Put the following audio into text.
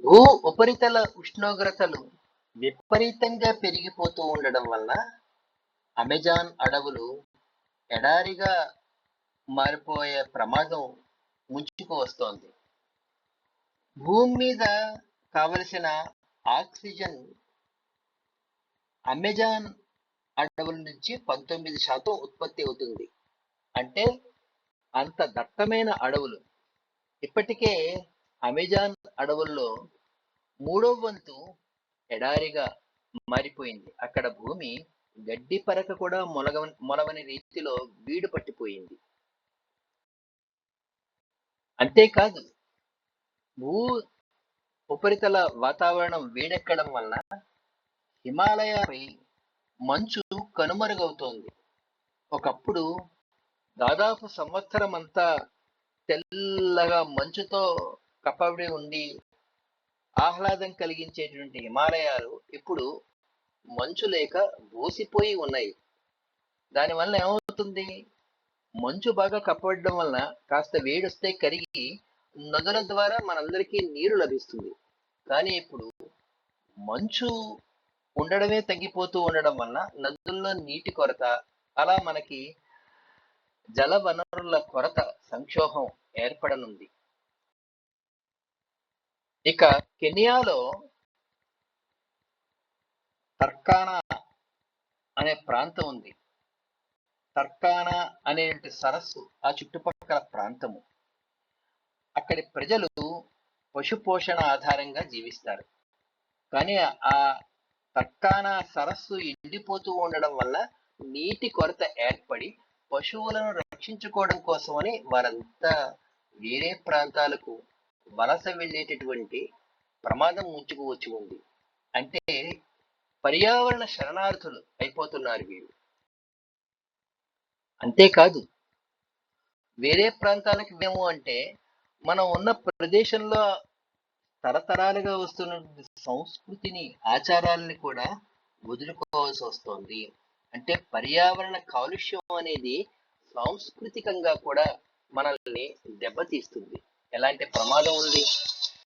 భూ ఉపరితల ఉష్ణోగ్రతలు విపరీతంగా పెరిగిపోతూ ఉండడం వల్ల అమెజాన్ అడవులు ఎడారిగా మారిపోయే ప్రమాదం ముంచుకు వస్తోంది. భూమి మీద కావలసిన ఆక్సిజన్ అమెజాన్ అడవుల నుంచి 19% ఉత్పత్తి అవుతుంది. అంటే అంత దట్టమైన అడవులు. ఇప్పటికే అమెజాన్ అడవుల్లో 3/వంతు ఎడారిగా మారిపోయింది. అక్కడ భూమి గడ్డి పరక కూడా మొలవని రీతిలో బీడు పట్టిపోయింది. అంతేకాదు, భూ ఉపరితల వాతావరణం వేడెక్కడం వలన హిమాలయపై మంచు కనుమరుగవుతోంది. ఒకప్పుడు దాదాపు సంవత్సరం అంతా తెల్లగా మంచుతో కప్పబడి ఉండి ఆహ్లాదం కలిగించేటువంటి హిమాలయాలు ఇప్పుడు మంచు లేక బోసిపోయి ఉన్నాయి. దానివల్ల ఏమవుతుంది? మంచు బాగా కప్పబడడం వలన కాస్త వేడొస్తే కరిగి నదుల ద్వారా మనందరికీ నీరు లభిస్తుంది. కానీ ఇప్పుడు మంచు ఉండడమే తగ్గిపోతూ ఉండడం వలన నదుల్లో నీటి కొరత, అలా మనకి జల వనరుల కొరత సంక్షోభం ఏర్పడనుంది. ఇక కెనియాలో తర్కానా అనే ప్రాంతం ఉంది. తర్కానా అనే సరస్సు ఆ చుట్టుపక్కల ప్రాంతము. అక్కడి ప్రజలు పశుపోషణ ఆధారంగా జీవిస్తారు. కానీ ఆ తర్కానా సరస్సు ఎండిపోతూ ఉండడం వల్ల నీటి కొరత ఏర్పడి పశువులను రక్షించుకోవడం కోసమని వారంతా వేరే ప్రాంతాలకు వలస వెళ్ళేటటువంటి ప్రమాదం ముంచుకు వచ్చి ఉంది. అంటే పర్యావరణ శరణార్థులు అయిపోతున్నారు వీరు. అంతేకాదు, వేరే ప్రాంతాలకు మేము అంటే మనం ఉన్న ప్రదేశంలో తరతరాలుగా వస్తున్న సంస్కృతిని, ఆచారాలని కూడా వదులుకోవాల్సి వస్తోంది. అంటే పర్యావరణ కాలుష్యం అనేది సాంస్కృతికంగా కూడా మనల్ని దెబ్బతీస్తుంది. ఎలాంటి ప్రమాదం ఉంది?